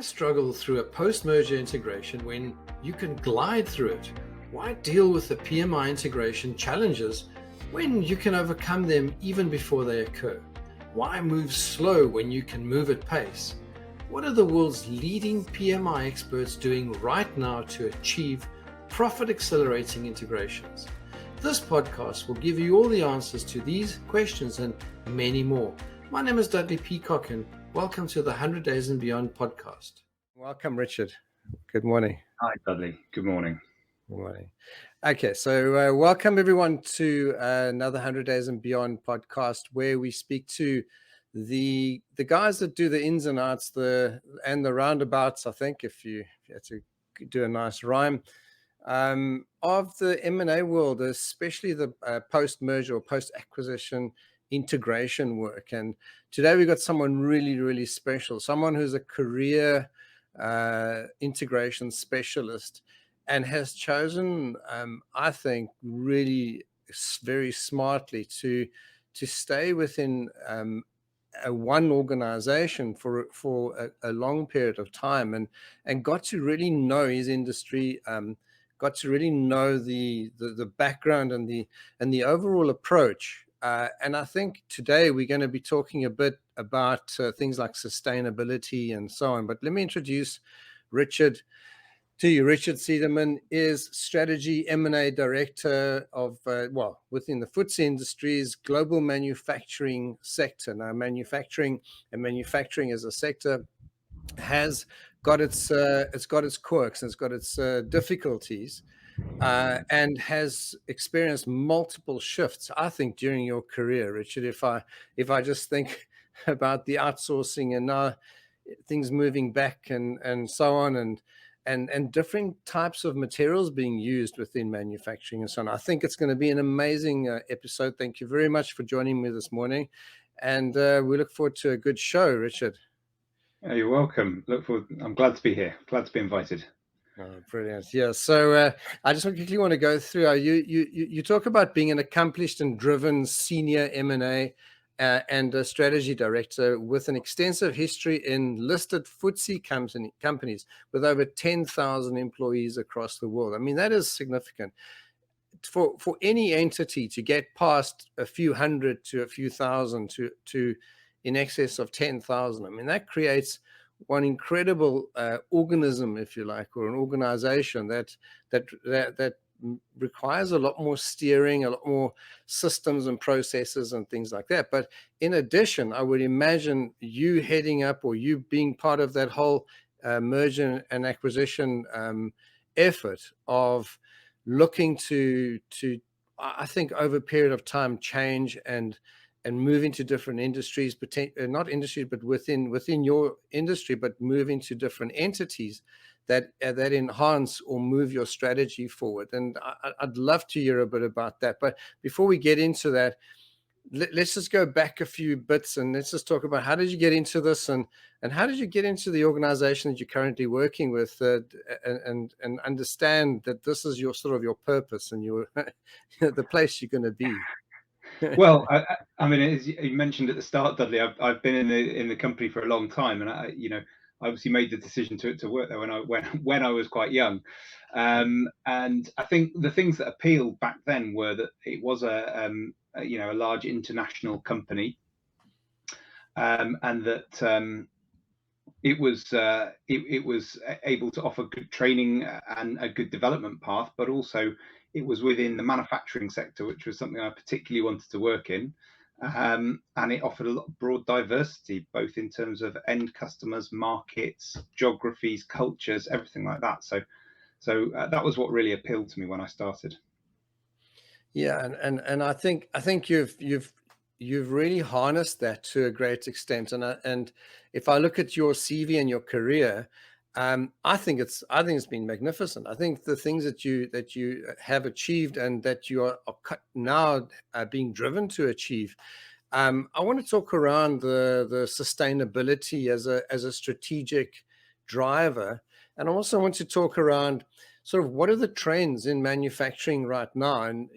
Why struggle through a post-merger integration when you can glide through it? Why deal with the PMI integration challenges when you can overcome them even before they occur? Why move slow when you can move at pace? What are the world's leading PMI experts doing right now to achieve profit-accelerating integrations? This podcast will give you all the answers to these questions and many more. My name is Dudley Peacock, and welcome to the 100 Days and Beyond podcast. Welcome, Richard. Good morning. Hi, Dudley. Good morning. Good morning. Okay, so welcome everyone to another 100 Days and Beyond podcast, where we speak to the guys that do the ins and outs, and the roundabouts, I think, if you had to do a nice rhyme, of the M&A world, especially the post-merger or post-acquisition integration work. And today we got someone really, really special, someone who's a career integration specialist and has chosen, I think, really very smartly to stay within one organization for a long period of time, and got to really know his industry, got to really know the background and the overall approach. And I think today we're going to be talking a bit about things like sustainability and so on. But let me introduce Richard to you. Richard Sederman is Strategy M&A Director of, within the FTSC Industries global manufacturing sector. Now, manufacturing as a sector has got its quirks, and it's got its difficulties. And has experienced multiple shifts, I think, during your career, Richard. If I just think about the outsourcing and now things moving back and so on, and different types of materials being used within manufacturing and so on, I think it's going to be an amazing episode. Thank you very much for joining me this morning, and we look forward to a good show, Richard. You're welcome. I'm glad to be here. Glad to be invited. Oh, brilliant. Yeah. So I just quickly want to go through you talk about being an accomplished and driven senior M&A and a strategy director with an extensive history in listed FTSC companies with over 10,000 employees across the world. I mean, that is significant. For any entity to get past a few hundred to a few thousand to in excess of 10,000, I mean, that creates one incredible organism, if you like, or an organization that requires a lot more steering, a lot more systems and processes and things like that. But in addition, I would imagine you heading up, or you being part of that whole merger and acquisition effort of looking to I think, over a period of time, change and move into different industries, not industries, but within your industry, but move into different entities that enhance or move your strategy forward. And I'd love to hear a bit about that. But before we get into that, let's just go back a few bits, and let's just talk about how did you get into this, and how did you get into the organization that you're currently working with, and understand that this is your sort of your purpose and your the place you're going to be. Well, I mean, as you mentioned at the start, Dudley, I've been in the company for a long time, and I obviously made the decision to work there when I was quite young, and I think the things that appealed back then were that it was a large international company, and that it was able to offer good training and a good development path, but also it was within the manufacturing sector, which was something I particularly wanted to work in. And it offered a lot of broad diversity, both in terms of end customers, markets, geographies, cultures, everything like that. So that was what really appealed to me when I started. Yeah, and I think you've really harnessed that to a great extent. And if I look at your CV and your career, I think it's been magnificent. I think the things that you have achieved and that you are now being driven to achieve. I want to talk around the sustainability as a strategic driver, and I also want to talk around sort of what are the trends in manufacturing right now. And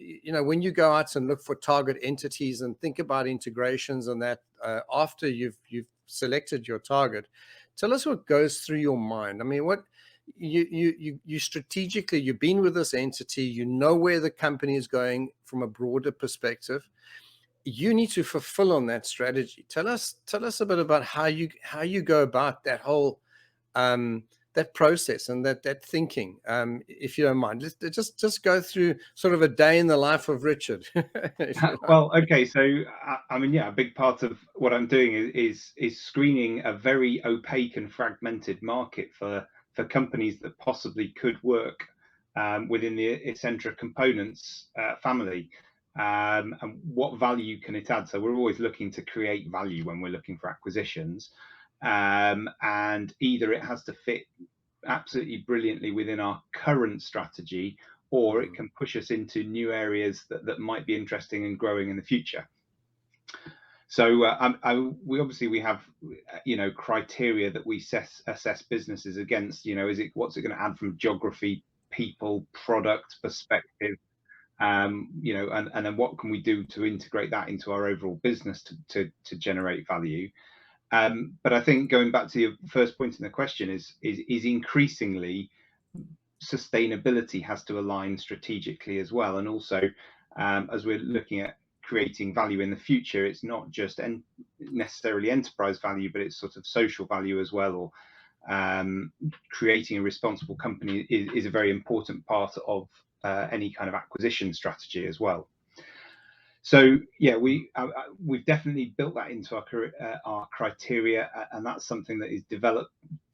when you go out and look for target entities and think about integrations and that, after you've selected your target, Tell us what goes through your mind. I mean, what you strategically, you've been with this entity, you know where the company is going from a broader perspective. You need to fulfill on that strategy. Tell us a bit about how you go about that whole that process and that thinking, if you don't mind. Let's just go through sort of a day in the life of Richard. If you like. Well, okay, so I mean, yeah, a big part of what I'm doing is screening a very opaque and fragmented market for companies that possibly could work within the Essentra components family, and what value can it add. So we're always looking to create value when we're looking for acquisitions, and either it has to fit absolutely brilliantly within our current strategy, or it can push us into new areas that might be interesting and growing in the future. So we have criteria that we assess businesses against. What's it going to add from geography, people, product perspective, and then what can we do to integrate that into our overall business to generate value. But I think going back to your first point in the question is increasingly sustainability has to align strategically as well. And also, as we're looking at creating value in the future, it's not just necessarily enterprise value, but it's sort of social value as well, or creating a responsible company is a very important part of any kind of acquisition strategy as well. So yeah, we've definitely built that into our criteria, and that's something that is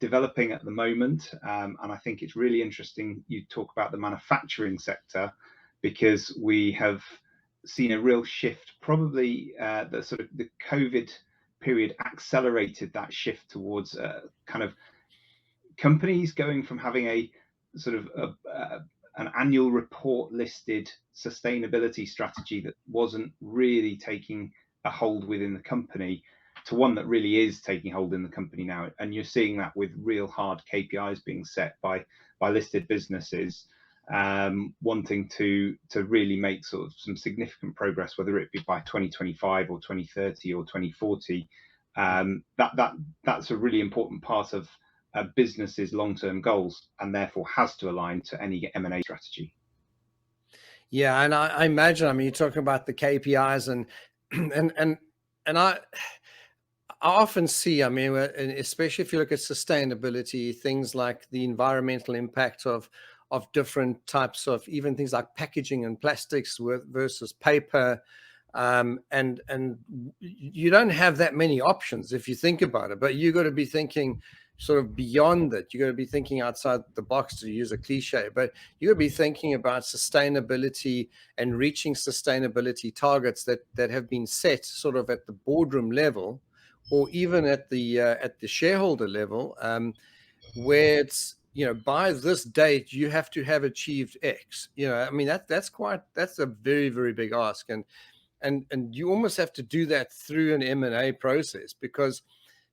developing at the moment. And I think it's really interesting you talk about the manufacturing sector, because we have seen a real shift. Probably the COVID period accelerated that shift towards kind of companies going from having a sort of an annual report listed sustainability strategy that wasn't really taking a hold within the company, to one that really is taking hold in the company now. And you're seeing that with real hard KPIs being set by listed businesses, wanting to really make sort of some significant progress, whether it be by 2025 or 2030 or 2040. That's a really important part of a business's long-term goals, and therefore has to align to any M&A strategy. Yeah, and I imagine, I mean, you're talking about the KPIs and I often see, I mean, especially if you look at sustainability, things like the environmental impact of different types of, even things like packaging and plastics versus paper, and you don't have that many options if you think about it, but you got to be thinking sort of beyond that. You got to be thinking outside the box, to use a cliche, but you got to be thinking about sustainability and reaching sustainability targets that have been set sort of at the boardroom level, or even at the shareholder level, where it's, by this date you have to have achieved X. I mean, that's a very, very big ask, and you almost have to do that through an M&A process, because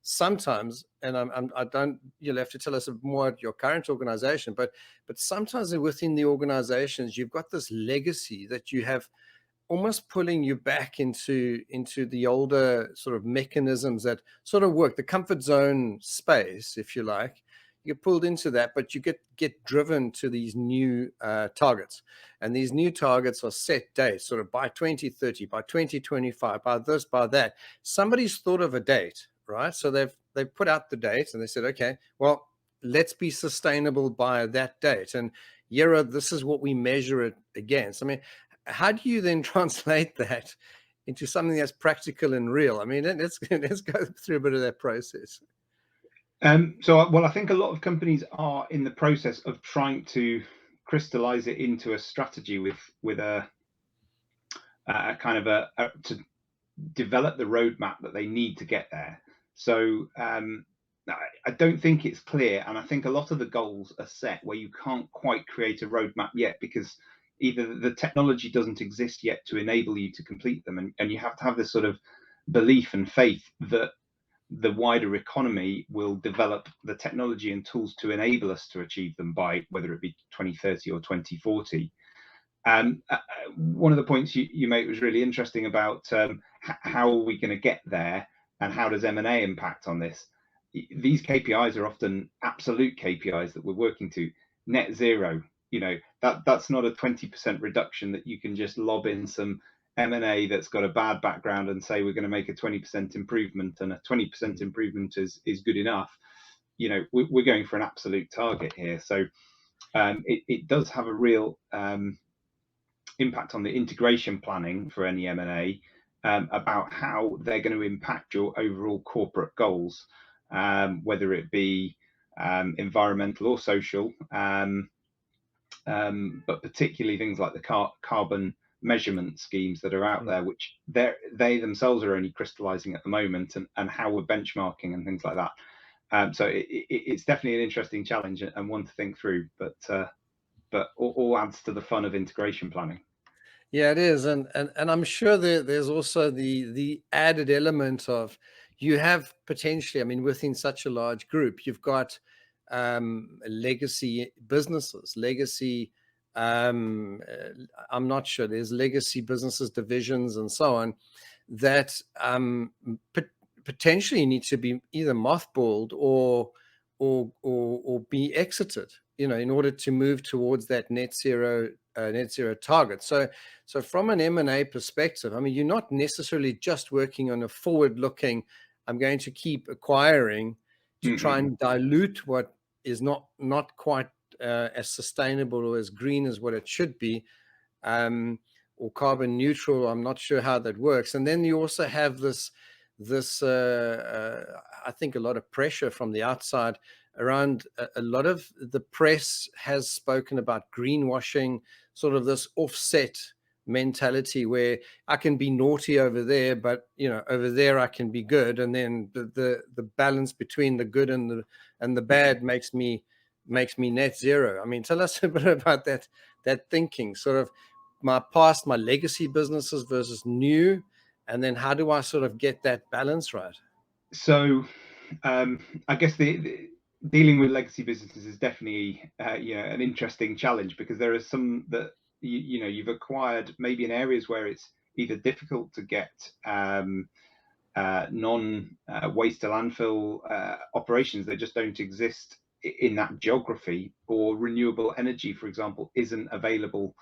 sometimes, and I don't, you'll have to tell us more at your current organization, but sometimes within the organizations you've got this legacy that you have almost pulling you back into the older sort of mechanisms that sort of work, the comfort zone space, if you like. You get pulled into that, but you get driven to these new targets, and these new targets are set dates, sort of by 2030, by 2025, by this, by that. Somebody's thought of a date, right? So they've put out the date, and they said, okay, well, let's be sustainable by that date, and this is what we measure it against. I mean, how do you then translate that into something that's practical and real? I mean, let's go through a bit of that process. Well, I think a lot of companies are in the process of trying to crystallize it into a strategy with a kind of to develop the roadmap that they need to get there. So I don't think it's clear, and I think a lot of the goals are set where you can't quite create a roadmap yet, because either the technology doesn't exist yet to enable you to complete them, and you have to have this sort of belief and faith that the wider economy will develop the technology and tools to enable us to achieve them by, whether it be 2030 or 2040. One of the points you make was really interesting about how are we going to get there, and how does M&A impact on this. these KPIs are often absolute KPIs that we're working to. Net zero, that's not a 20% reduction that you can just lob in some M&A that's got a bad background and say we're going to make a 20% improvement, and a 20% improvement is good enough. We're going for an absolute target here. So it does have a real impact on the integration planning for any M&A, about how they're going to impact your overall corporate goals, whether it be environmental or social, but particularly things like the carbon measurement schemes that are out there, which they themselves are only crystallizing at the moment, and how we're benchmarking and things like that. So it's definitely an interesting challenge and one to think through, but all adds to the fun of integration planning. Yeah, it is, and I'm sure there's also the added element of, you have potentially, I mean, within such a large group, you've got legacy businesses, legacy. I'm not sure. There's legacy businesses, divisions, and so on that potentially need to be either mothballed or be exited, in order to move towards that net zero target. So from an M&A perspective, I mean, you're not necessarily just working on a forward-looking, I'm going to keep acquiring to try and dilute what is not quite as sustainable or as green as what it should be, or carbon neutral. I'm not sure how that works. And then you also have this I think a lot of pressure from the outside around. A lot of the press has spoken about greenwashing, sort of this offset mentality where I can be naughty over there, but over there I can be good, and then the balance between the good and the bad makes me net zero. I mean, tell us a bit about that thinking, sort of my past, my legacy businesses versus new, and then how do I sort of get that balance right? So I guess the dealing with legacy businesses is definitely an interesting challenge, because there are some that you've acquired maybe in areas where it's either difficult to get non waste to landfill operations that just don't exist in that geography, or renewable energy, for example, isn't available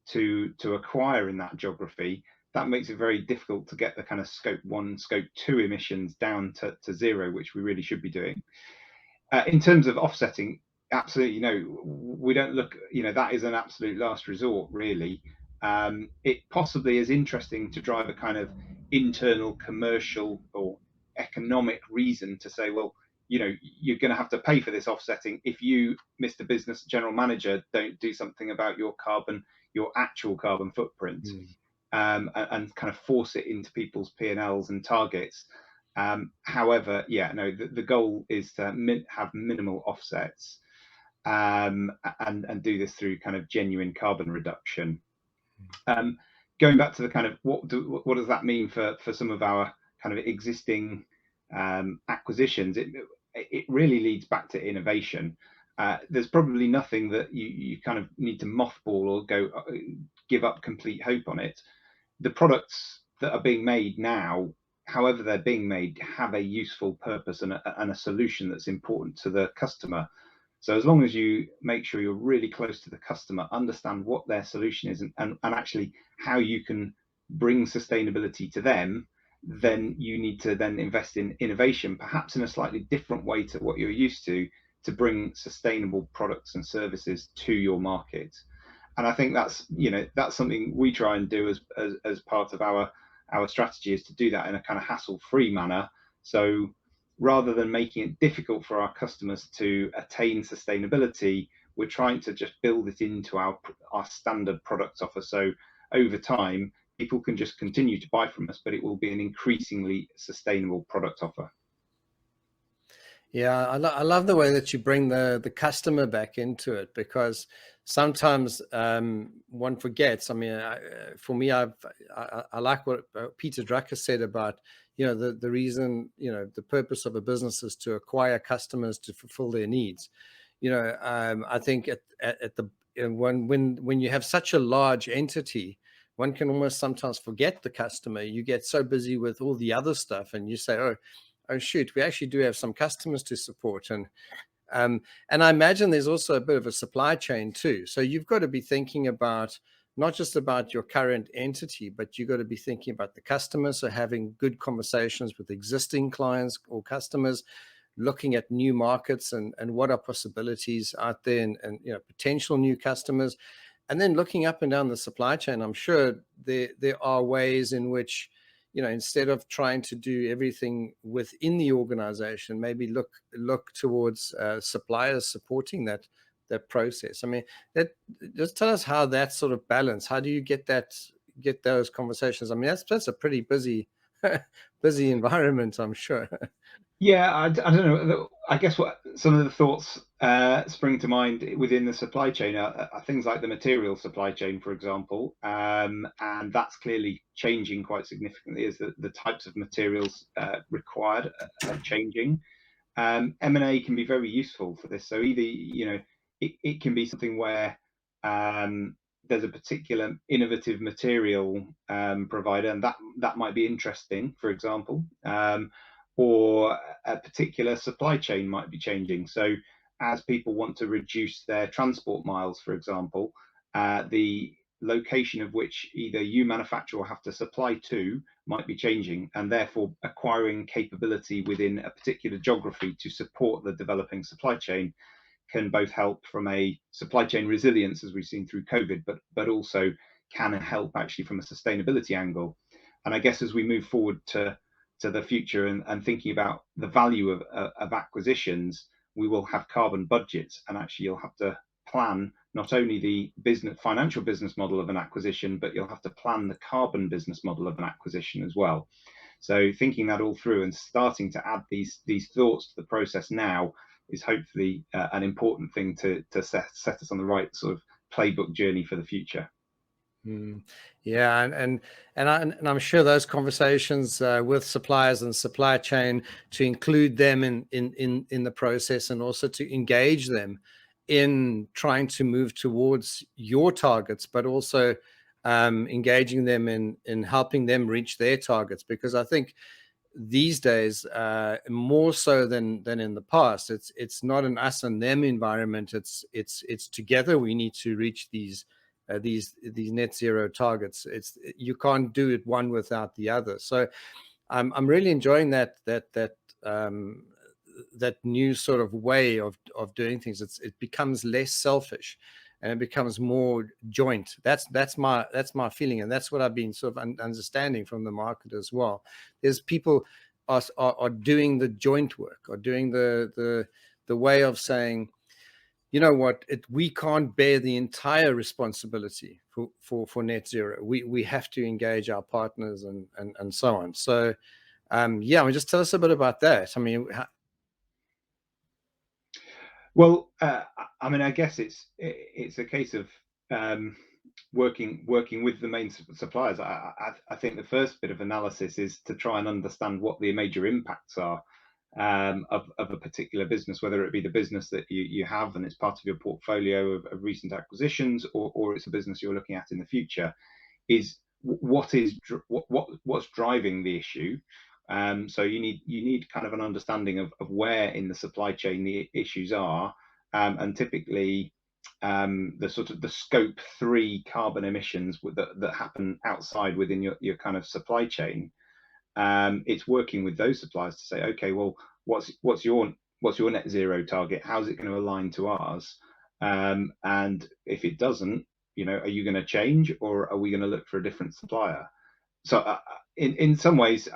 to acquire in that geography. That makes it very difficult to get the kind of scope 1, scope 2 emissions down to zero, which we really should be doing. In terms of offsetting, absolutely no, we don't look, that is an absolute last resort, really. It possibly is interesting to drive a kind of internal commercial or economic reason to say, well, you're going to have to pay for this offsetting if you, Mr. Business General Manager, don't do something about your actual carbon footprint, and kind of force it into people's P&Ls and targets. However, the goal is to have minimal offsets, and do this through kind of genuine carbon reduction. Going back to the kind of what does that mean for some of our kind of existing acquisitions? It really leads back to innovation. There's probably nothing that you kind of need to mothball or give up complete hope on it. The products that are being made now, however they're being made, have a useful purpose and a solution that's important to the customer. So as long as you make sure you're really close to the customer, understand what their solution is, and actually how you can bring sustainability to them, then you need to then invest in innovation, perhaps in a slightly different way to what you're used to bring sustainable products and services to your market. And I think that's something we try and do as part of our strategy, is to do that in a kind of hassle-free manner. So rather than making it difficult for our customers to attain sustainability, we're trying to just build it into our standard product offer. So over time, people can just continue to buy from us, but it will be an increasingly sustainable product offer. Yeah, I love the way that you bring the customer back into it, because sometimes one forgets. I mean, for me, I like what Peter Drucker said about, the reason, the purpose of a business is to acquire customers to fulfill their needs. I think when you have such a large entity, one can almost sometimes forget the customer. You get so busy with all the other stuff, and you say, oh, oh shoot, we actually do have some customers to support. And I imagine there's also a bit of a supply chain too. So you've got to be thinking about not just about your current entity, but you've got to be thinking about the customers. So having good conversations with existing clients or customers, looking at new markets and what are possibilities out there, and potential new customers, and then looking up and down the supply chain. I'm sure there are ways in which, instead of trying to do everything within the organization, maybe look towards suppliers supporting that process. I mean, just tell us how that sort of balance. How do you get those conversations? I mean, that's a pretty busy busy environment, I'm sure. Yeah, I don't know. I guess what some of the thoughts spring to mind within the supply chain are things like the material supply chain, for example, and that's clearly changing quite significantly as the types of materials required are changing. M&A can be very useful for this. So either it can be something where there's a particular innovative material provider, and that might be interesting, for example. Or a particular supply chain might be changing. So as people want to reduce their transport miles, for example, the location of which either you manufacture or have to supply to might be changing, and therefore acquiring capability within a particular geography to support the developing supply chain can both help from a supply chain resilience, as we've seen through COVID, but also can help actually from a sustainability angle. And I guess as we move forward to the future and thinking about the value of acquisitions, we will have carbon budgets, and actually you'll have to plan not only the financial business model of an acquisition, but you'll have to plan the carbon business model of an acquisition as well. So thinking that all through and starting to add these thoughts to the process now is hopefully an important thing to set us on the right sort of playbook journey for the future. Yeah, and I'm sure those conversations with suppliers and supply chain, to include them in the process, and also to engage them in trying to move towards your targets, but also engaging them in helping them reach their targets. Because I think these days, more so than in the past, it's not an us and them environment. It's together. We need to reach these net zero targets. You can't do it one without the other. So I'm really enjoying that new sort of way of doing things. It becomes less selfish, and it becomes more joint. That's my feeling, and that's what I've been sort of understanding from the market as well. There's people are doing the joint work, or doing the way of saying, you know what, we can't bear the entire responsibility for net zero. We have to engage our partners and so on. So yeah, I mean, just tell us a bit about that. I mean, well, I mean, I guess it's a case of working with the main suppliers. I think the first bit of analysis is to try and understand what the major impacts are of a particular business, whether it be the business that you have and it's part of your portfolio of recent acquisitions, or it's a business you're looking at in the future. Is what's driving the issue. So you need kind of an understanding of where in the supply chain the issues are, and typically the sort of the scope 3 carbon emissions that happen outside within your kind of supply chain. It's working with those suppliers to say, okay, well, what's your net zero target? How's it going to align to ours? And if it doesn't, are you going to change, or are we going to look for a different supplier? So in some ways,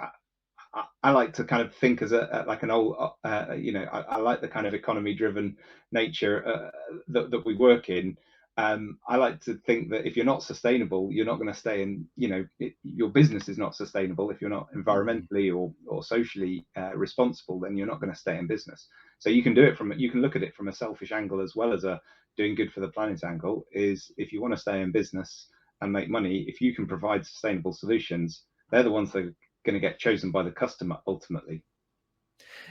I like to kind of think as like an old, I like the kind of economy driven nature that we work in. I like to think that if you're not sustainable, you're not going to stay in, your business is not sustainable. If you're not environmentally or socially responsible, then you're not going to stay in business. So you can look at it from a selfish angle as well as a doing good for the planet angle. Is if you want to stay in business and make money, if you can provide sustainable solutions, they're the ones that are going to get chosen by the customer ultimately.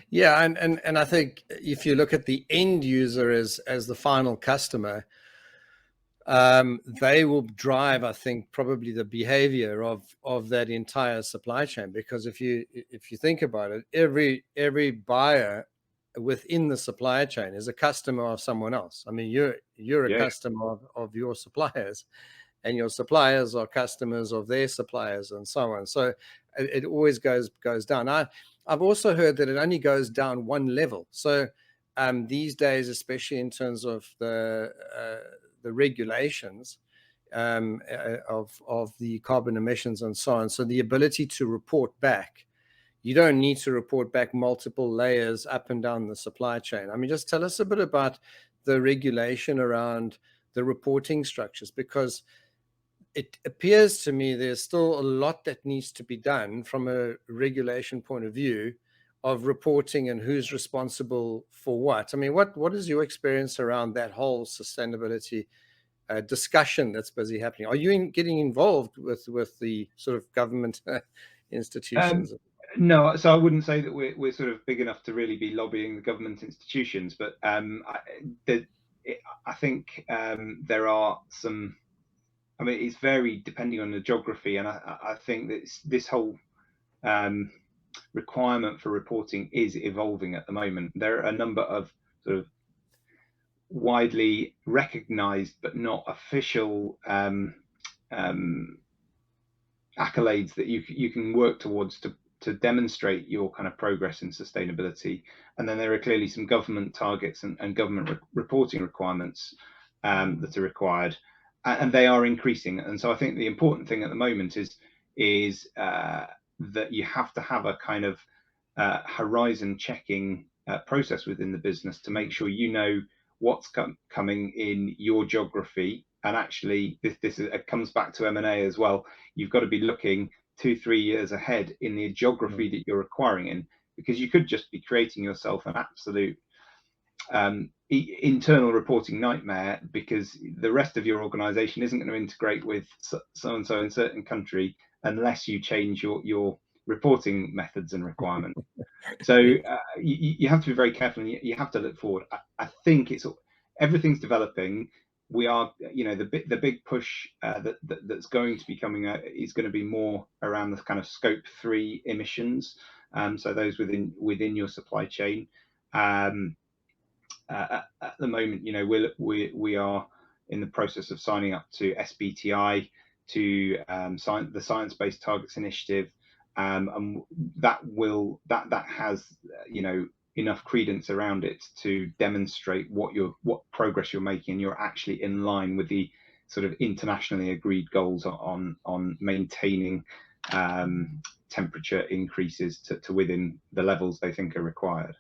Yeah, and I think if you look at the end user as the final customer, they will drive, I think, probably the behavior of that entire supply chain. Because if you think about it, every buyer within the supply chain is a customer of someone else. I mean, you're a Yeah. customer of your suppliers, and your suppliers are customers of their suppliers, and so on. So it always goes down. I've also heard that it only goes down one level. So these days, especially in terms of the regulations of the carbon emissions and so on, so the ability to report back. You don't need to report back multiple layers up and down the supply chain. I mean, just tell us a bit about the regulation around the reporting structures, because it appears to me there's still a lot that needs to be done from a regulation point of view of reporting and who's responsible for what. I mean, what is your experience around that whole sustainability discussion that's busy happening? Are you getting involved with the sort of government institutions? No, so I wouldn't say that we're sort of big enough to really be lobbying the government institutions, but I think there are some. I mean, it's very depending on the geography, and I think that this whole requirement for reporting is evolving at the moment. There are a number of sort of widely recognised but not official accolades that you can work towards to demonstrate your kind of progress in sustainability. And then there are clearly some government targets and government reporting requirements that are required, and they are increasing. And so I think the important thing at the moment is that you have to have a kind of horizon checking process within the business to make sure you know what's coming in your geography. And actually, this comes back to M&A as well. You've got to be looking 2-3 years ahead in the geography that you're acquiring in, because you could just be creating yourself an absolute internal reporting nightmare, because the rest of your organization isn't going to integrate with so and so in certain country unless you change your reporting methods and requirements. So you have to be very careful, and you have to look forward. I think everything's developing. We are, the big push that's going to be coming out is going to be more around the kind of scope 3 emissions. So those within your supply chain. At the moment, we are in the process of signing up to SBTI, to the Science-Based Targets Initiative, and that has enough credence around it to demonstrate what progress you're making. You're actually in line with the sort of internationally agreed goals on maintaining temperature increases to within the levels they think are required.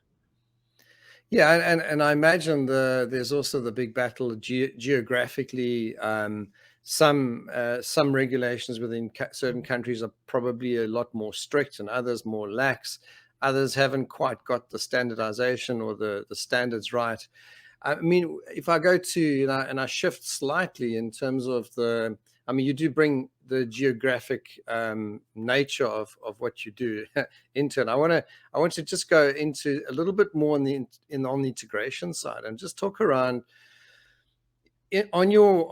Yeah, and I imagine there's also the big battle geographically. Some regulations within certain countries are probably a lot more strict, and others more lax. Others haven't quite got the standardization or the standards right. I mean, if I go to, and I shift slightly in terms of you do bring the geographic nature of what you do into it. I want to just go into a little bit more on the integration side, and just talk around on your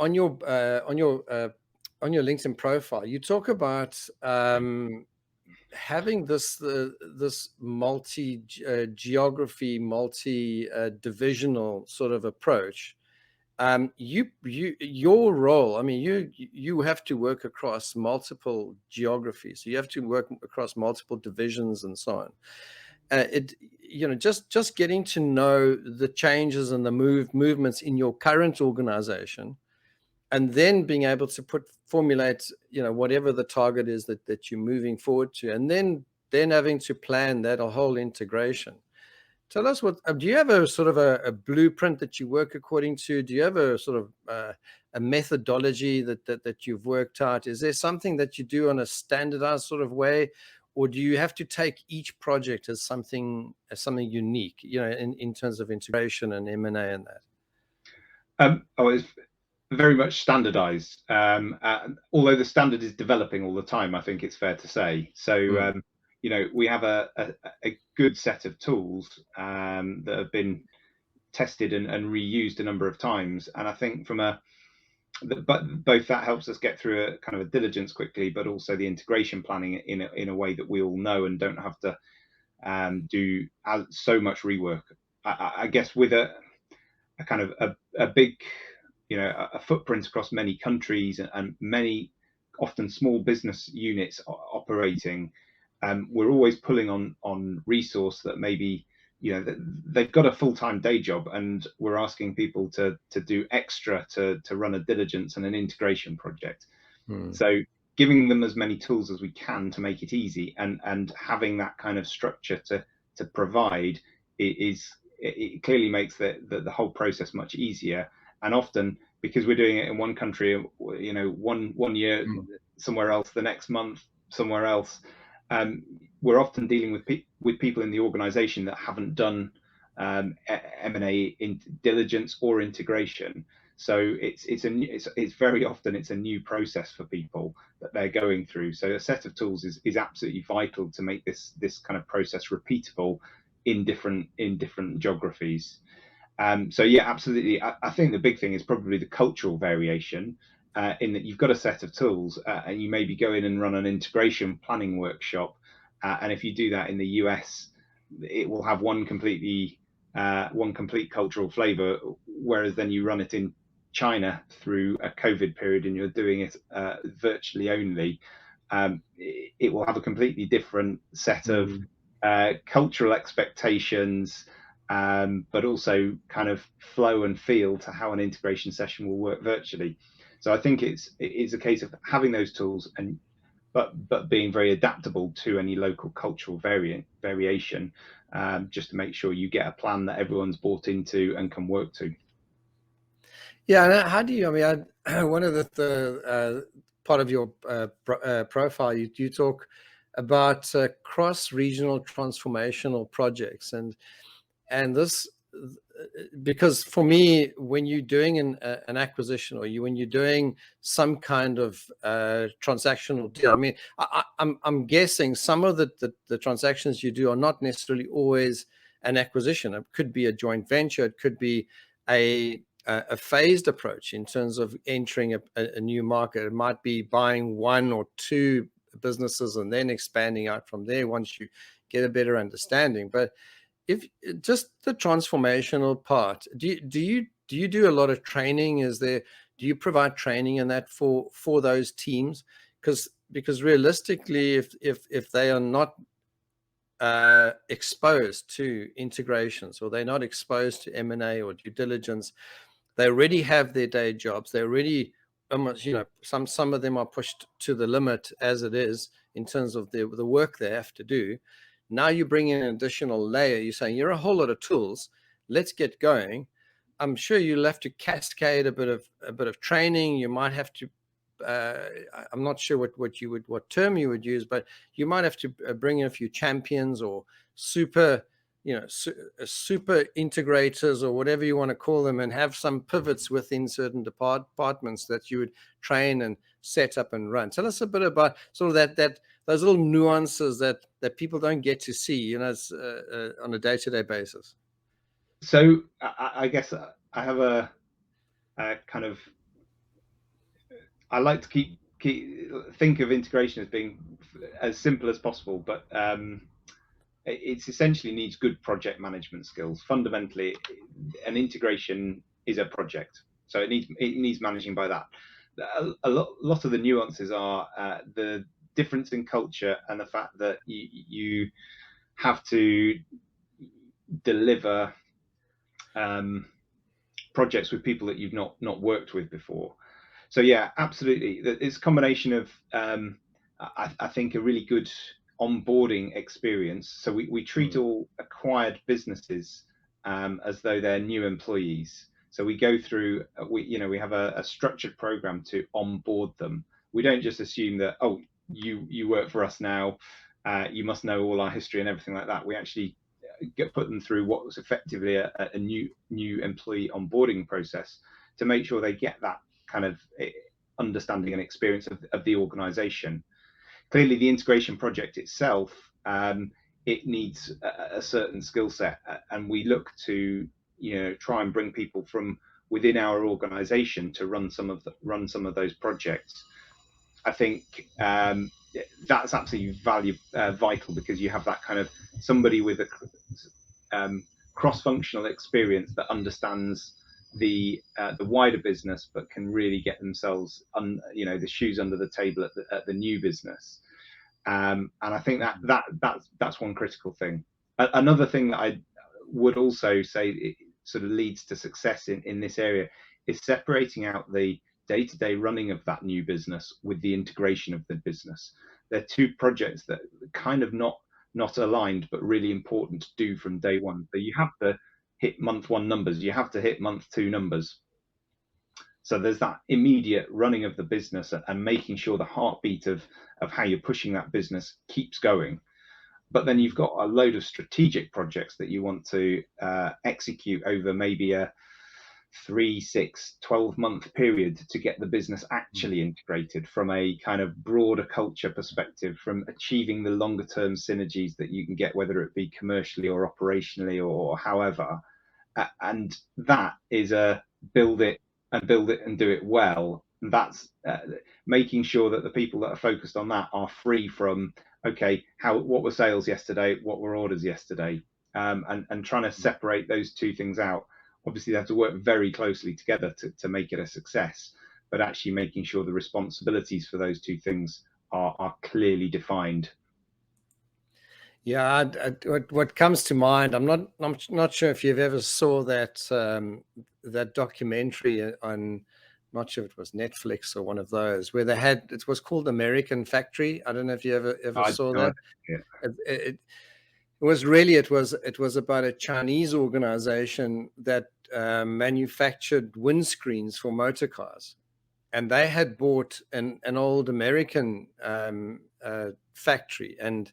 LinkedIn profile. You talk about having this multi geography, multi divisional sort of approach. Your role, I mean, you have to work across multiple geographies. You have to work across multiple divisions and so on. Just getting to know the changes and the movements in your current organization, and then being able to formulate, whatever the target is that you're moving forward to, and then having to plan that whole integration. Tell us, do you have a sort of a blueprint that you work according to? Do you have a sort of a methodology that you've worked out? Is there something that you do on a standardized sort of way, or do you have to take each project as something unique, in terms of integration and M&A and that? It's very much standardized, although the standard is developing all the time, I think it's fair to say. So we have a good set of tools that have been tested and reused a number of times. And I think from a but both that helps us get through a kind of a diligence quickly, but also the integration planning in a way that we all know and don't have to do so much rework. I guess with a kind of a big, a footprint across many countries and many often small business units operating, we're always pulling on resource that maybe they've got a full-time day job, and we're asking people to do extra to run a diligence and an integration project. So giving them as many tools as we can to make it easy, and having that kind of structure to provide it clearly makes the whole process much easier. And often, because we're doing it in one country, one year somewhere else, the next month somewhere else, we're often dealing with people in the organization that haven't done M&A in diligence or integration. So it's very often it's a new process for people that they're going through. So a set of tools is absolutely vital to make this kind of process repeatable in different geographies. So yeah, absolutely. I think the big thing is probably the cultural variation, in that you've got a set of tools, and you maybe go in and run an integration planning workshop, and if you do that in the US, it will have one complete cultural flavor, whereas then you run it in China through a COVID period and you're doing it virtually only, it will have a completely different set of cultural expectations, but also kind of flow and feel to how an integration session will work virtually. So I think it's a case of having those tools, but being very adaptable to any local cultural variation, just to make sure you get a plan that everyone's bought into and can work to. Yeah, and how do you? I mean, one of the part of your profile, you talk about cross-regional transformational projects, and this, because for me, when you're doing an acquisition, or when you're doing some kind of transactional deal, I mean, I'm guessing some of the transactions you do are not necessarily always an acquisition. It could be a joint venture. It could be a phased approach in terms of entering a new market. It might be buying one or two businesses and then expanding out from there once you get a better understanding. But if just the transformational part, do you do a lot of training? Do you provide training in that for those teams? Because realistically, if they are not exposed to integrations, or they're not exposed to M&A or due diligence, they already have their day jobs. They already almost, some of them are pushed to the limit as it is in terms of the work they have to do. Now you bring in an additional layer. You're saying you're a whole lot of tools. Let's get going. I'm sure you'll have to cascade a bit of training. You might have to. I'm not sure what term you would use, but you might have to bring in a few champions or super integrators, or whatever you want to call them, and have some pivots within certain departments that you would train and set up and run. Tell us a bit about sort of that those little nuances that people don't get to see, on a day-to-day basis. So I guess I have a kind of, I like to think of integration as being as simple as possible, but it essentially needs good project management skills. Fundamentally, an integration is a project, so it needs managing by that. A lot of the nuances are the difference in culture, and the fact that you have to deliver projects with people that you've not worked with before. So yeah, absolutely, it's a combination of I think a really good onboarding experience. So we treat all acquired businesses as though they're new employees. So we go through, we have a structured program to onboard them. We don't just assume that, oh, you work for us now, you must know all our history and everything like that. We actually put them through what was effectively a new employee onboarding process to make sure they get that kind of understanding and experience of the organization. Clearly, the integration project itself, it needs a certain skill set, and we look to try and bring people from within our organization to run some of those projects. I think that's absolutely vital, because you have that kind of somebody with a cross-functional experience that understands the wider business, but can really get themselves the shoes under the table at the new business. And I think that's one critical thing. Another thing that I would also say it sort of leads to success in this area is separating out the day-to-day running of that new business with the integration of the business. They're two projects that are kind of not aligned, but really important to do from day one. So you have to hit month one numbers, you have to hit month two numbers. So there's that immediate running of the business and making sure the heartbeat of how you're pushing that business keeps going. But then you've got a load of strategic projects that you want to execute over maybe a 3, 6, 12-month period to get the business actually integrated from a kind of broader culture perspective, from achieving the longer term synergies that you can get, whether it be commercially or operationally or however. And that is a build it and do it well. And that's making sure that the people that are focused on that are free from, okay, what were sales yesterday, what were orders yesterday, and trying to separate those two things out. Obviously, they have to work very closely together to make it a success, but actually making sure the responsibilities for those two things are clearly defined. Yeah, what comes to mind, I'm not sure if you've ever saw that that documentary on, not sure if it was Netflix or one of those, where they had, it was called American Factory. I don't know if you ever saw that. It was really, it was about a Chinese organization that manufactured windscreens for motor cars, and they had bought an old American factory and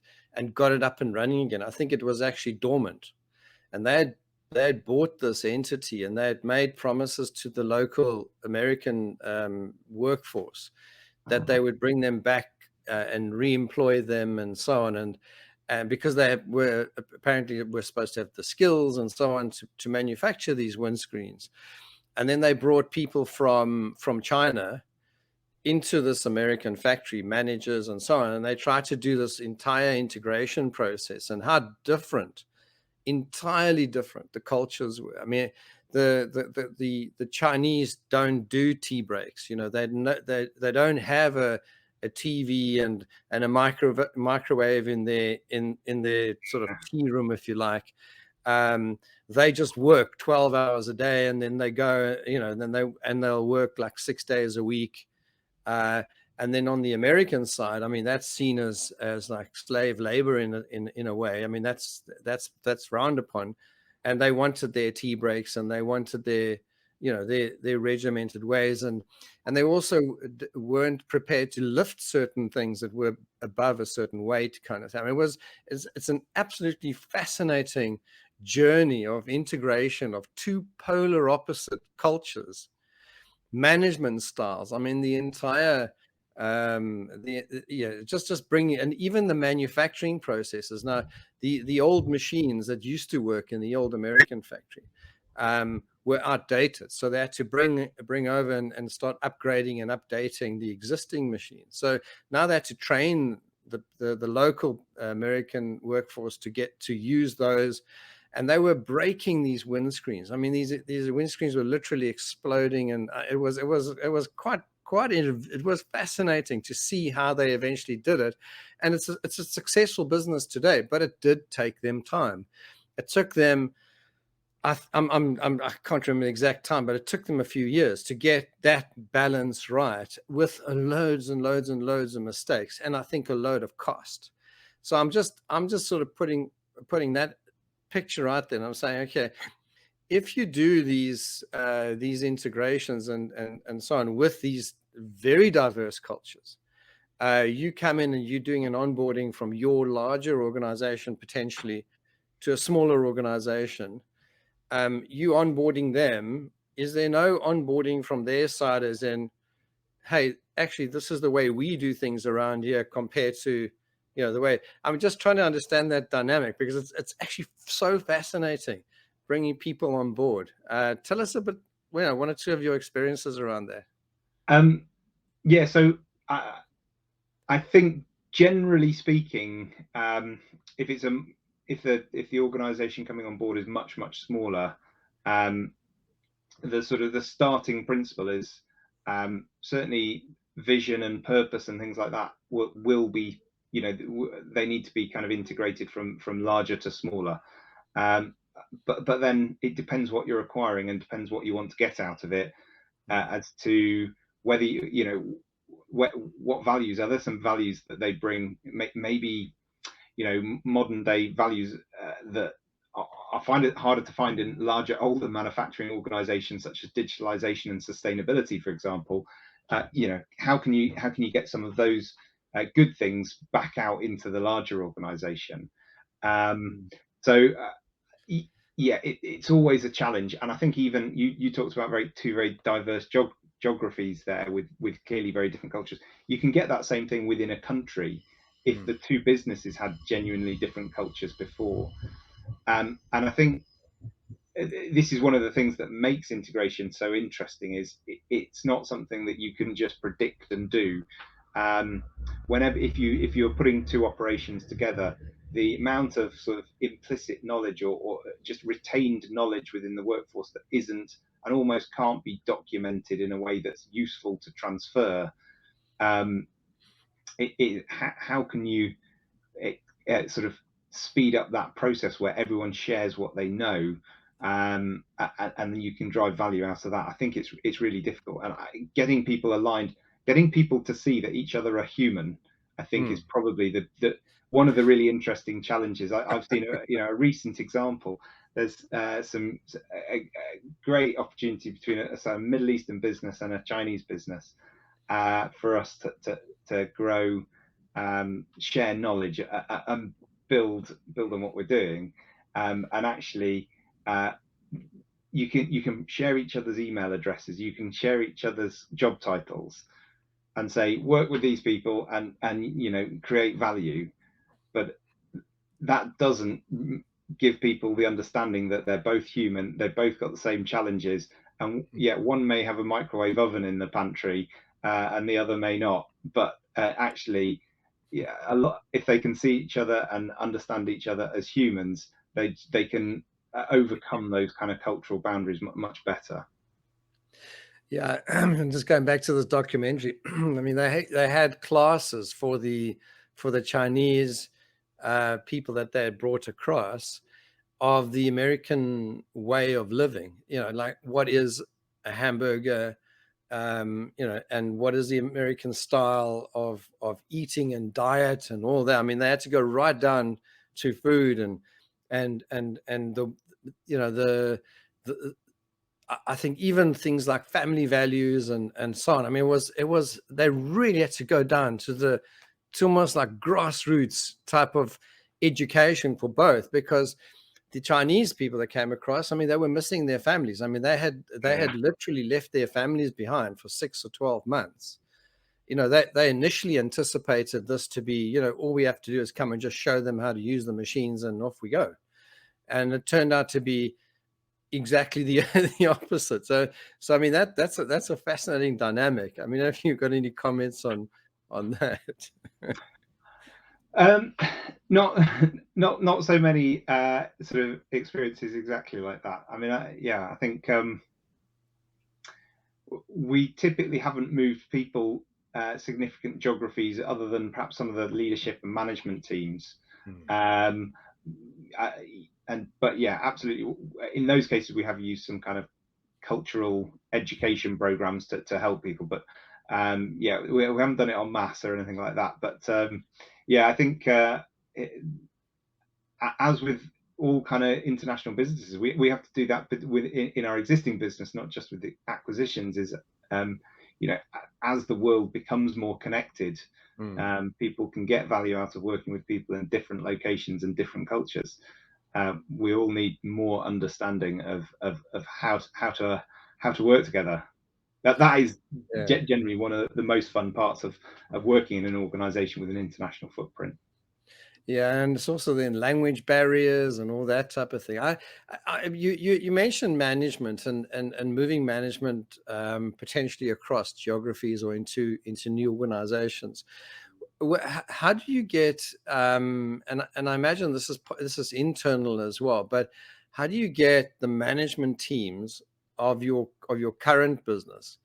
got it up and running again. I think it was actually dormant, and they had bought this entity, and they had made promises to the local American workforce that they would bring them back and re-employ them and so on, and because they were apparently supposed to have the skills and so on to manufacture these windscreens. And then they brought people from China into this American factory, managers and so on, and they tried to do this entire integration process. And how different, entirely different the cultures were. I mean, the Chinese don't do tea breaks. They don't have a TV and a microwave in their sort of tea room, if you like. They just work 12 hours a day, and then they go, they'll work like 6 days a week. And then on the American side, I mean, that's seen as like slave labor in a way. I mean, that's frowned upon, and they wanted their tea breaks, and they wanted their regimented ways, and they also weren't prepared to lift certain things that were above a certain weight, kind of thing. I mean, it's an absolutely fascinating journey of integration of two polar opposite cultures, management styles. I mean, the entire just bringing, and even the manufacturing processes. Now, the old machines that used to work in the old American factory were outdated, so they had to bring over and start upgrading and updating the existing machines. So now they had to train the local American workforce to get to use those. And they were breaking these windscreens. I mean, these windscreens were literally exploding, and it was fascinating to see how they eventually did it. And it's a successful business today, but it did take them time. It took them, I can't remember the exact time, but it took them a few years to get that balance right, with loads and loads and loads of mistakes, and I think a load of cost. So I'm just sort of putting that picture out there, and I'm saying, okay, if you do these integrations and so on with these very diverse cultures, you come in and you're doing an onboarding from your larger organization potentially to a smaller organization. You onboarding them, is there no onboarding from their side as in, hey, actually, this is the way we do things around here compared to the way? I'm just trying to understand that dynamic, because it's actually so fascinating bringing people on board. Tell us a bit well, one or two of your experiences around there. Yeah, so I think generally speaking, if it's if the organisation coming on board is much smaller, the sort of the starting principle is certainly vision and purpose and things like that will be, you know, they need to be kind of integrated from larger to smaller. Um, but then it depends what you're acquiring and depends what you want to get out of it, as to whether you know what values. Are there some values that they bring, maybe, you know, modern day values that I find it harder to find in larger, older manufacturing organizations, such as digitalization and sustainability, for example. You know, how can you get some of those good things back out into the larger organization? So yeah, it's always a challenge, and I think even you talked about two very diverse geographies there with clearly very different cultures. You can get that same thing within a country if the two businesses had genuinely different cultures before. And I think this is one of the things that makes integration so interesting, is it's not something that you can just predict and do. Whenever if you're putting two operations together, the amount of sort of implicit knowledge or just retained knowledge within the workforce that isn't and almost can't be documented in a way that's useful to transfer, how can you sort of speed up that process where everyone shares what they know, and then you can drive value out of that? I think it's really difficult, and getting people aligned, getting people to see that each other are human, I think is probably the one of the really interesting challenges. I've seen a recent example. There's a great opportunity between a Middle Eastern business and a Chinese business, for us to grow, share knowledge, and build on what we're doing, and actually, you can share each other's email addresses, you can share each other's job titles, and say work with these people and you know, create value. But that doesn't give people the understanding that they're both human, they've both got the same challenges, and yeah, one may have a microwave oven in the pantry, and the other may not. But actually, yeah, a lot, if they can see each other and understand each other as humans, they can overcome those kind of cultural boundaries much better. Yeah, just going back to this documentary, I mean, they had classes for the Chinese people that they had brought across, of the American way of living. You know, like what is a hamburger, you know, and what is the American style of eating and diet and all that. I mean, they had to go right down to food and the, you know, the I think even things like family values and so on. I mean, it was they really had to go down to almost like grassroots type of education for both, because the Chinese people that came across, I mean, they were missing their families. I mean, they had literally left their families behind for 6 or 12 months. You know, they initially anticipated this to be, you know, all we have to do is come and just show them how to use the machines and off we go. And it turned out to be exactly the opposite. So I mean, that's a fascinating dynamic. I mean, have you got any comments on that? Not so many sort of experiences exactly like that. I mean, I think we typically haven't moved people significant geographies other than perhaps some of the leadership and management teams. But yeah, absolutely. In those cases, we have used some kind of cultural education programs to help people. But yeah, we haven't done it en masse or anything like that. But yeah, I think as with all kind of international businesses, we have to do that in our existing business, not just with the acquisitions. Is you know, as the world becomes more connected, people can get value out of working with people in different locations and different cultures. We all need more understanding of how to work together. That is generally one of the most fun parts of working in an organization with an international footprint. Yeah, and it's also then language barriers and all that type of thing. You mentioned management and moving management potentially across geographies or into new organizations. How do you get and I imagine this is internal as well, but how do you get the management teams of your current business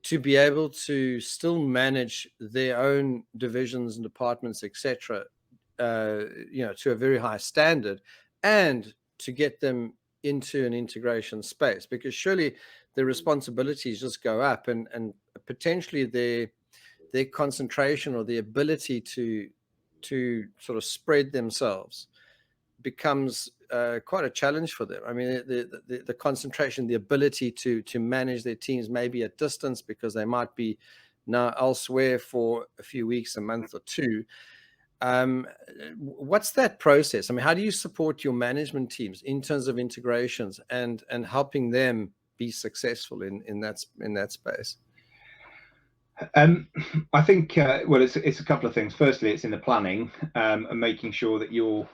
to be able to still manage their own divisions and departments, etc., to a very high standard, and to get them into an integration space? Because surely the responsibilities just go up, and potentially their concentration or the ability to sort of spread themselves becomes quite a challenge for them. I mean, the concentration, the ability to manage their teams maybe at distance because they might be now elsewhere for a few weeks, a month or two. What's that process? I mean, how do you support your management teams in terms of integrations and helping them be successful in that space? I think well, it's a couple of things. Firstly, it's in the planning and making sure that your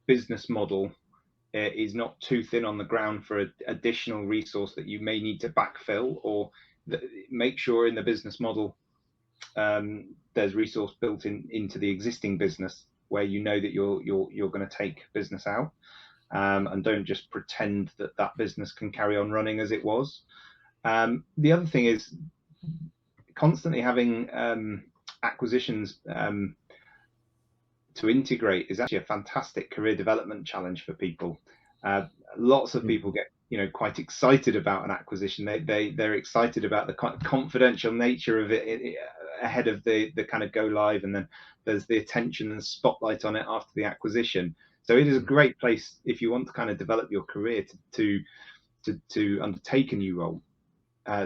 business model is not too thin on the ground for additional resource that you may need to backfill, or make sure in the business model there's resource built into the existing business where you know that you're going to take business out, and don't just pretend that that business can carry on running as it was. The other thing is constantly having acquisitions to integrate is actually a fantastic career development challenge for people. Lots of people get quite excited about an acquisition. They're excited about the confidential nature of it ahead of the kind of go live, and then there's the attention and spotlight on it after the acquisition. So it is a great place if you want to kind of develop your career to undertake a new role.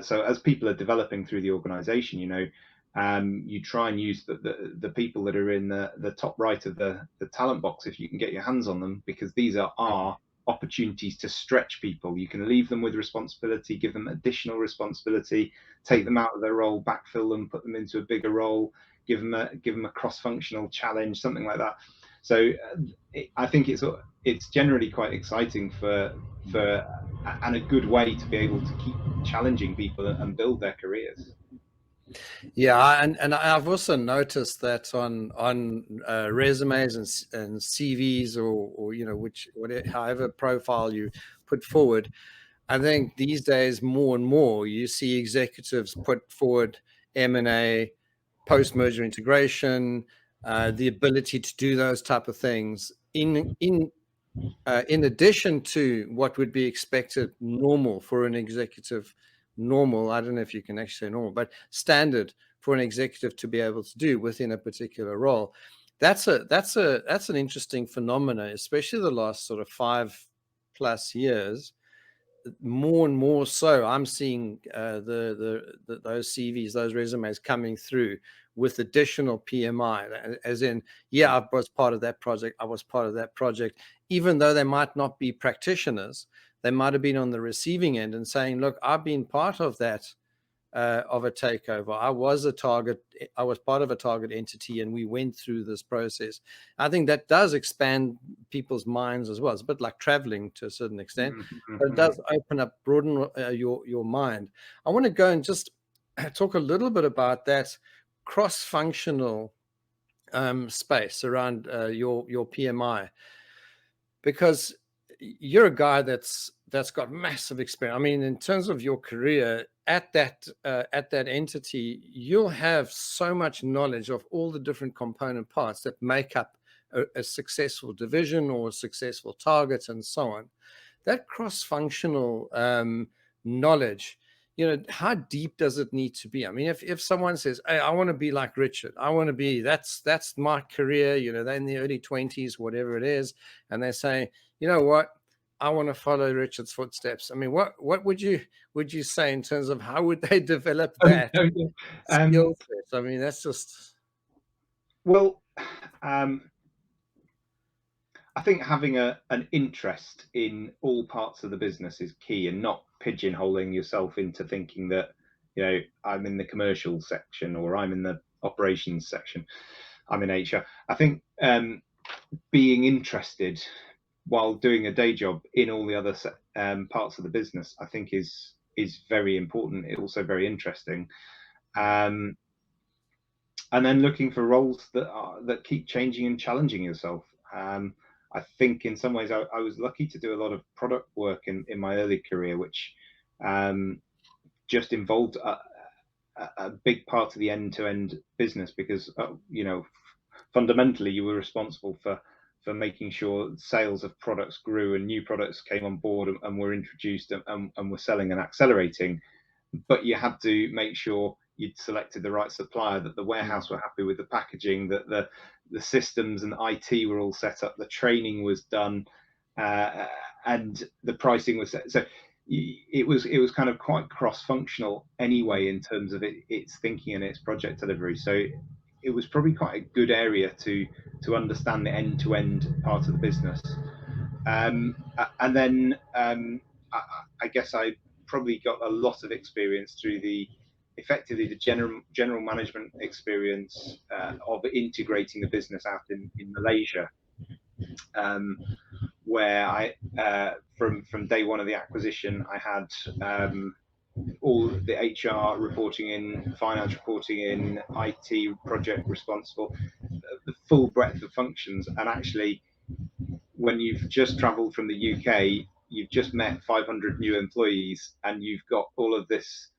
So as people are developing through the organization, you try and use the people that are in the top right of the talent box if you can get your hands on them, because these are opportunities to stretch people. You can leave them with responsibility, give them additional responsibility, take them out of their role, backfill them, put them into a bigger role, give them a cross-functional challenge, something like that. So I think it's generally quite exciting and a good way to be able to keep challenging people and build their careers. Yeah, and I've also noticed that on resumes and CVs or however profile you put forward, I think these days more and more you see executives put forward M&A, post-merger integration, the ability to do those type of things in addition to what would be expected normal for an executive. Normal, I don't know if you can actually say normal, but standard for an executive to be able to do within a particular role. That's an interesting phenomenon, especially the last sort of 5+ years. More and more so, I'm seeing those CVs, those resumes coming through with additional PMI, as in, yeah, I was part of that project. I was part of that project, even though they might not be practitioners. They might have been on the receiving end and saying, look, I've been part of that, of a takeover. I was part of a target entity, and we went through this process. I think that does expand people's minds as well. It's a bit like traveling to a certain extent, but it does broaden your mind. I want to go and just talk a little bit about that cross-functional space around your PMI, because you're a guy that's got massive experience. I mean, in terms of your career at that entity, you'll have so much knowledge of all the different component parts that make up a successful division or successful targets and so on. That cross-functional knowledge, how deep does it need to be? I mean, if someone says, hey, I want to be like Richard, I want to be, that's my career, they're in the early 20s, whatever it is, and they say, you know what, I want to follow Richard's footsteps. I mean, what would you say in terms of how would they develop that skill set? I mean, that's just... Well, I think having an interest in all parts of the business is key, and not pigeonholing yourself into thinking that, I'm in the commercial section or I'm in the operations section. I'm in HR. I think being interested while doing a day job in all the other parts of the business, I think is very important. It's also very interesting. And then looking for roles that keep changing and challenging yourself. I think in some ways I was lucky to do a lot of product work in my early career, which just involved a big part of the end-to-end business, because fundamentally you were responsible for making sure sales of products grew and new products came on board and were introduced and were selling and accelerating. But you had to make sure you'd selected the right supplier, that the warehouse were happy with the packaging, that the systems and IT were all set up, the training was done, and the pricing was set. So it was kind of quite cross-functional anyway in terms of its thinking and its project delivery. So it was probably quite a good area to understand the end-to-end part of the business. And then I guess I probably got a lot of experience through effectively the general management experience of integrating the business out in Malaysia, where I from day one of the acquisition, I had all the HR reporting in, finance reporting in, IT project responsible, the full breadth of functions. And actually, when you've just travelled from the UK, you've just met 500 new employees, and you've got all of this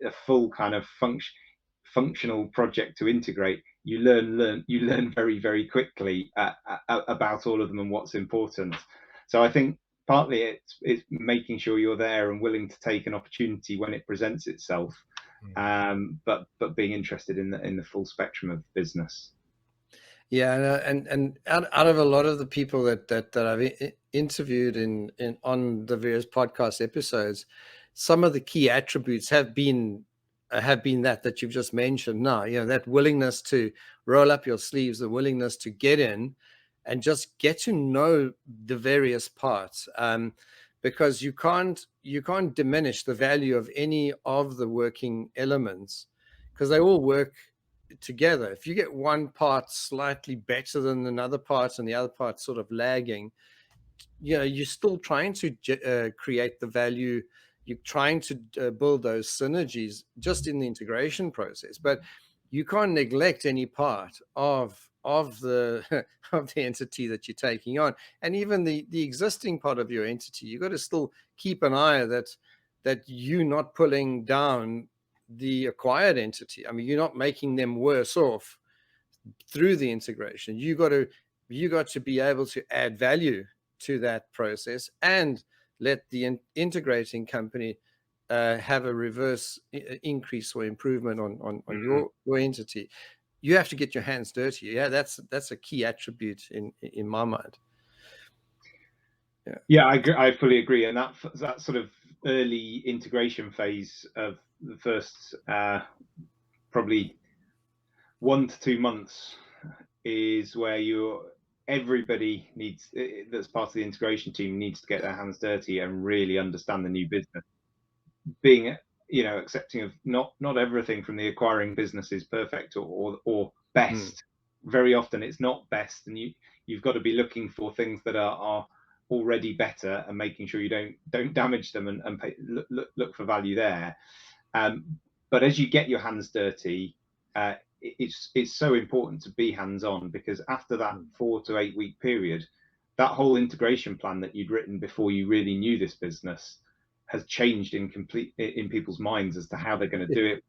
a full kind of functional project to integrate. You learn very, very quickly about all of them and what's important. So I think partly it's making sure you're there and willing to take an opportunity when it presents itself, but being interested in the full spectrum of business. Yeah, and out of a lot of the people that I've interviewed on the various podcast episodes, some of the key attributes have been that you've just mentioned. Now, that willingness to roll up your sleeves, the willingness to get in and just get to know the various parts, because you can't diminish the value of any of the working elements, because they all work together. If you get one part slightly better than another part and the other part sort of lagging, you're still trying to create the value. You're trying to build those synergies just in the integration process, but you can't neglect any part of the of the entity that you're taking on, and even the existing part of your entity. You've got to still keep an eye that you're not pulling down the acquired entity. I mean, you're not making them worse off through the integration. You got to be able to add value to that process and let the integrating company have a reverse increase or improvement on your entity. You have to get your hands dirty. Yeah, that's a key attribute in my mind. Yeah, I agree. I fully agree. And that sort of early integration phase of the first probably 1 to 2 months is where everybody needs, that's part of the integration team, needs to get their hands dirty and really understand the new business. Being accepting of not everything from the acquiring business is perfect or best. Very often it's not best, and you've got to be looking for things that are already better and making sure you don't damage them and look for value there. But as you get your hands dirty, it's so important to be hands-on, because after that 4 to 8 week period, that whole integration plan that you'd written before you really knew this business has changed in people's minds as to how they're going to do it,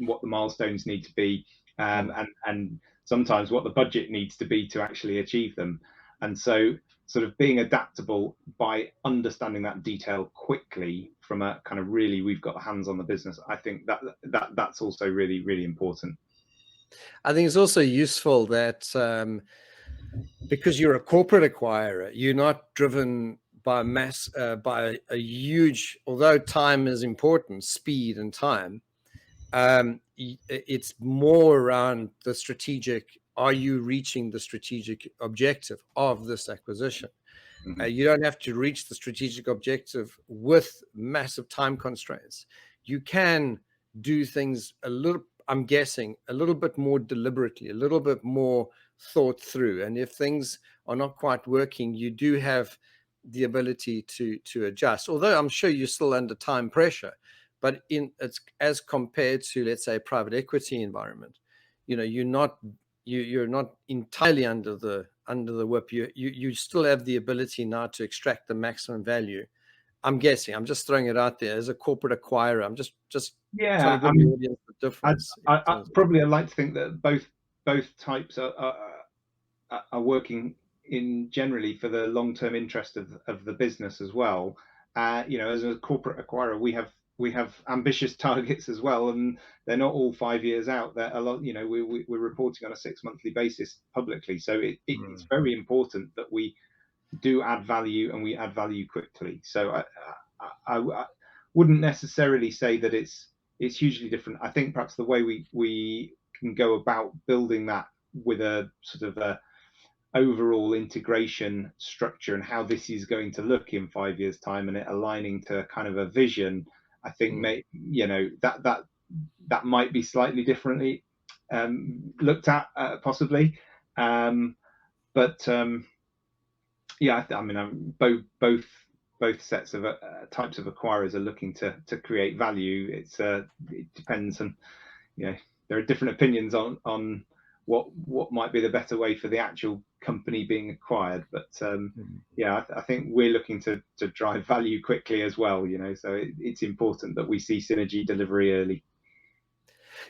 what the milestones need to be, and sometimes what the budget needs to be to actually achieve them. And so sort of being adaptable by understanding that detail quickly from a kind of really, we've got hands on the business. I think that's also really, really important. I think it's also useful that because you're a corporate acquirer, you're not driven by by a huge, although time is important, speed and time. It's more around the strategic. Are you reaching the strategic objective of this acquisition? You don't have to reach the strategic objective with massive time constraints. You can do things a little I'm guessing, a little bit more deliberately, a little bit more thought through. And if things are not quite working, you do have the ability to adjust. Although I'm sure you're still under time pressure, but it's as compared to, let's say, a private equity environment, you're not entirely under the whip. You still have the ability now to extract the maximum value. I'm guessing. I'm just throwing it out there as a corporate acquirer. I'm just trying Yeah, to I give the mean, audience the I, difference in I terms of. probably I'd like to think that both types are working in generally for the long-term interest of the business as well. As a corporate acquirer, we have ambitious targets as well, and they're not all 5 years out. They're a lot. We're reporting on a 6 monthly basis publicly, so it's very important that we do add value and we add value quickly. So I wouldn't necessarily say that it's hugely different. I think perhaps the way we can go about building that with a sort of a overall integration structure and how this is going to look in 5 years' time, and it aligning to kind of a vision, I think that might be slightly differently looked at, possibly. But yeah, I mean, both sets of types of acquirers are looking to create value. It depends on, there are different opinions on what might be the better way for the actual company being acquired. But yeah, I think we're looking to drive value quickly as well. So it's important that we see synergy delivery early.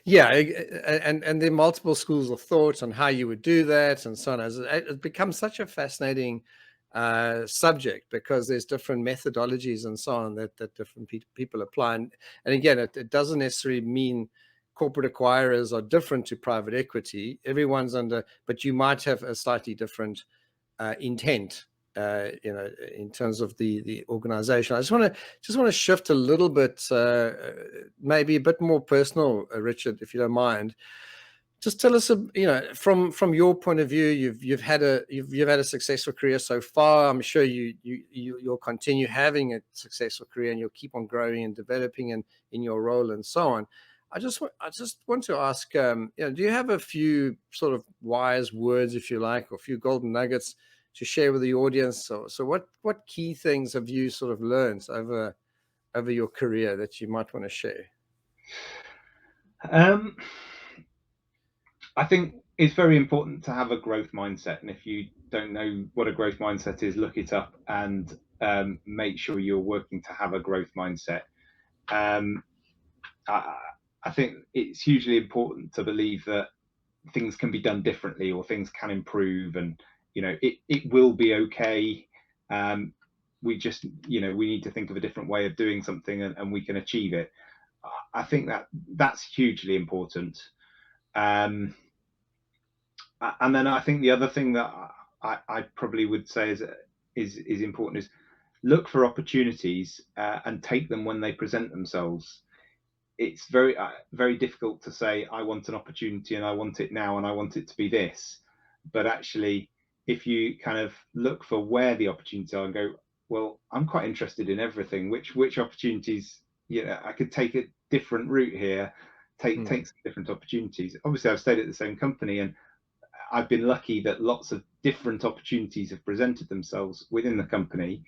Yeah, and there are multiple schools of thought on how you would do that and so on. It becomes such a fascinating subject because there's different methodologies and so on that different people apply. And again, it doesn't necessarily mean corporate acquirers are different to private equity. Everyone's but you might have a slightly different intent, in terms of the organization. I just want to shift a little bit, maybe a bit more personal, Richard, if you don't mind. Just tell us, from your point of view, you've had a successful career so far. I'm sure you'll continue having a successful career, and you'll keep on growing and developing in your role and so on. I just want to ask, do you have a few sort of wise words, if you like, or a few golden nuggets to share with the audience? So what key things have you sort of learned over your career that you might want to share? I think it's very important to have a growth mindset, and if you don't know what a growth mindset is, look it up and make sure you're working to have a growth mindset. I think it's hugely important to believe that things can be done differently or things can improve, and it will be okay. We just we need to think of a different way of doing something, and we can achieve it. I think that's hugely important. And then I think the other thing that I probably would say is important is look for opportunities and take them when they present themselves. It's very difficult to say I want an opportunity and I want it now and I want it to be this, but actually, if you kind of look for where the opportunities are and go, well, I'm quite interested in everything. Which opportunities? I could take a different route here, take some different opportunities. Obviously, I've stayed at the same company, and I've been lucky that lots of different opportunities have presented themselves within the company.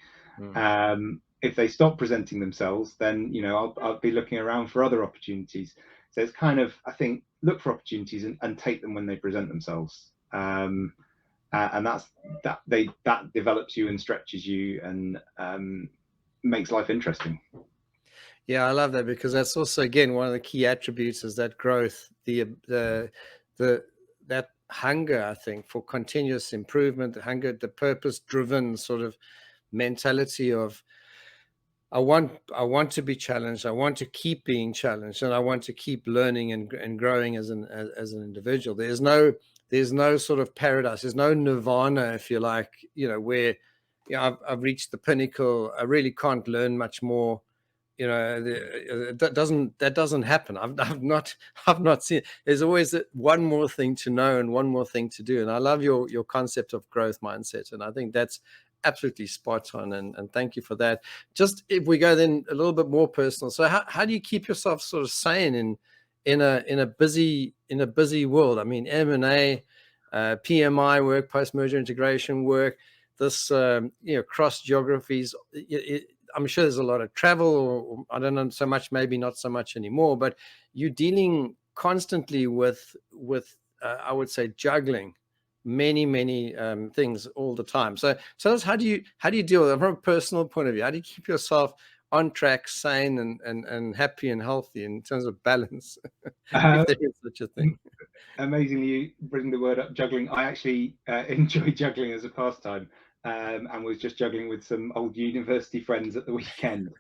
If they stop presenting themselves, then I'll be looking around for other opportunities. So it's kind of, I think, look for opportunities and take them when they present themselves. And that develops you and stretches you and makes life interesting. Yeah, I love that, because that's also, again, one of the key attributes is that growth, that hunger, I think, for continuous improvement, the purpose-driven sort of mentality of I want to be challenged, I want to keep being challenged, and I want to keep learning and growing as an individual. There's no sort of paradise, there's no nirvana, if you like, where I've reached the pinnacle, I really can't learn much more. That doesn't happen. I've not seen. There's always one more thing to know and one more thing to do. And I love your concept of growth mindset, and I think that's absolutely spot on. And thank you for that. Just if we go then a little bit more personal, so how do you keep yourself sort of sane in a busy world. I mean, M&A, PMI work, post merger integration work, this cross geographies. I'm sure there's a lot of travel, or I don't know so much, maybe not so much anymore, but you're dealing constantly with I would say juggling many things all the time. So how do you deal with it from a personal point of view? How do you keep yourself on track, sane and happy and healthy in terms of balance, if there is such a thing? Amazingly, you bring the word up, juggling. I actually enjoy juggling as a pastime, and was just juggling with some old university friends at the weekend.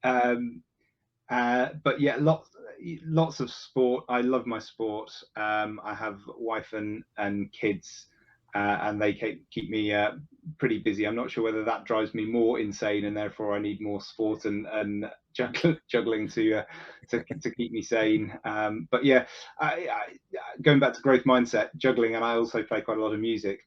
But yeah, lots of sport. I love my sport. I have wife and kids, and they keep me pretty busy. I'm not sure whether that drives me more insane, and therefore I need more sport and juggling to keep me sane. But yeah, going back to growth mindset, juggling, and I also play quite a lot of music.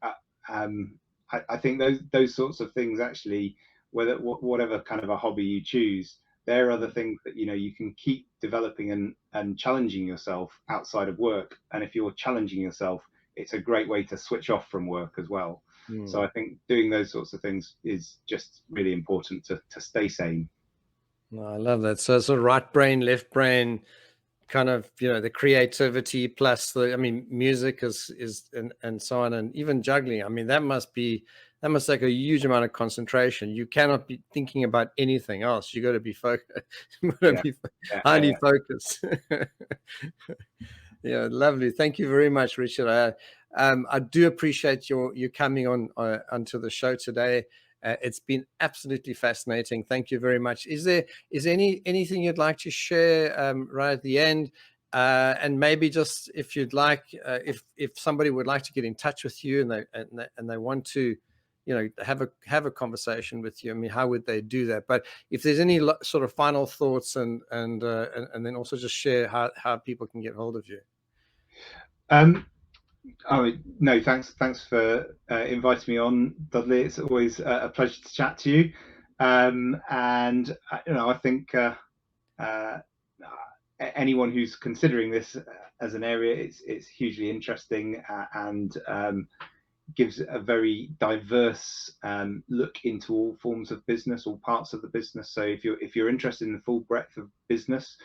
I think those sorts of things actually, whatever kind of a hobby you choose, there are the things that you can keep developing and challenging yourself outside of work. And if you're challenging yourself, it's a great way to switch off from work as well. So I think doing those sorts of things is just really important to stay sane. I love that. So sort of right brain, left brain, kind of, the creativity plus music is and so on, and even juggling. I mean, that must take a huge amount of concentration. You cannot be thinking about anything else. You got to be focused. Highly focused. Yeah, lovely. Thank you very much, Richard. I do appreciate you coming on onto the show today. It's been absolutely fascinating. Thank you very much. Is anything you'd like to share right at the end? And maybe just if you'd like, if somebody would like to get in touch with you and they want to, have a conversation with you, I mean, how would they do that? But if there's any sort of final thoughts and then also just share how people can get hold of you. Oh no, thanks for inviting me on, Dudley. It's always a pleasure to chat to you. And I think anyone who's considering this as an area, it's hugely interesting and gives a very diverse look into all forms of business, all parts of the business. So if you're interested in the full breadth of business,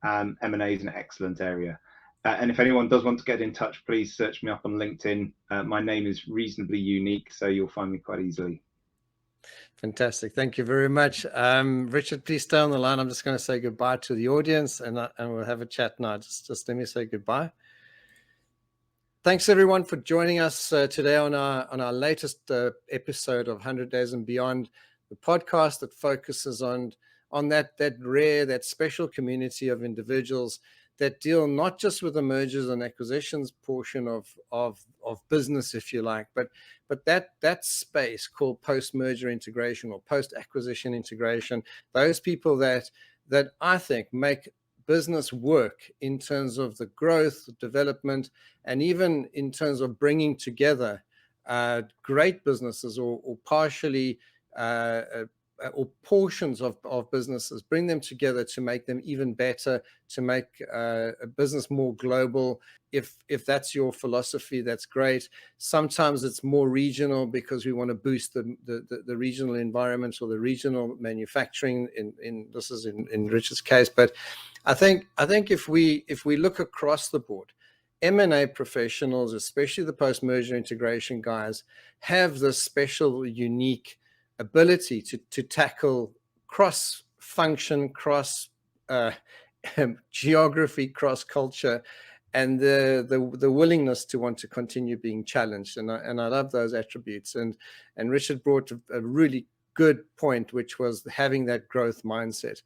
M&A is an excellent area. And if anyone does want to get in touch, please search me up on LinkedIn. My name is reasonably unique, so you'll find me quite easily. Fantastic. Thank you very much. Richard, please stay on the line. I'm just going to say goodbye to the audience and we'll have a chat now. Just let me say goodbye. Thanks everyone for joining us today on our latest episode of 100 Days and Beyond, the podcast that focuses on that rare, that special community of individuals that deal not just with the mergers and acquisitions portion of business, if you like, but that space called post-merger integration or post-acquisition integration. Those people that I think make business work in terms of the growth, development, and even in terms of bringing together great businesses or partially or portions of businesses, bring them together to make them even better, to make a business more global. If that's your philosophy, that's great. Sometimes it's more regional because we want to boost the regional environment or the regional manufacturing. This is in Richard's case, but I think if we look across the board, M&A professionals, especially the post-merger integration guys, have this special, unique ability to tackle cross-function, cross geography, cross-culture, and the willingness to want to continue being challenged. And I love those attributes. And Richard brought a really good point, which was having that growth mindset.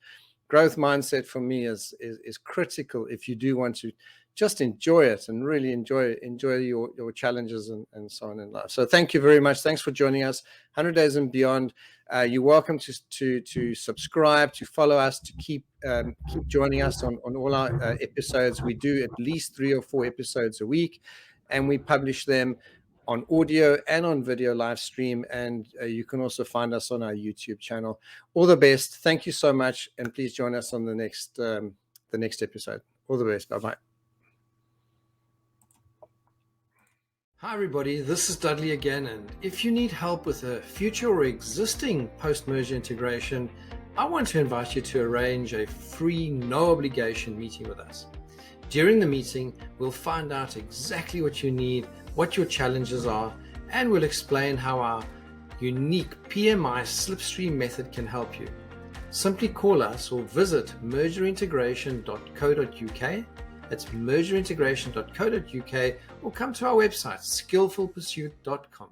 Growth mindset for me is critical if you do want to just enjoy it and really enjoy your challenges and so on in life. So thank you very much. Thanks for joining us. 100 Days and Beyond. You're welcome to subscribe, to follow us, to keep joining us on all our episodes. We do at least 3 or 4 episodes a week, and we publish them on audio and on video live stream. And you can also find us on our YouTube channel. All the best. Thank you so much. And please join us on the next episode. All the best. Bye-bye. Hi everybody, this is Dudley again, and if you need help with a future or existing post-merger integration, I want to invite you to arrange a free, no obligation meeting with us. During the meeting, we'll find out exactly what you need, what your challenges are, and we'll explain how our unique PMI slipstream method can help you. Simply call us or visit mergerintegration.co.uk. That's mergerintegration.co.uk, or come to our website, skillfulpursuit.com.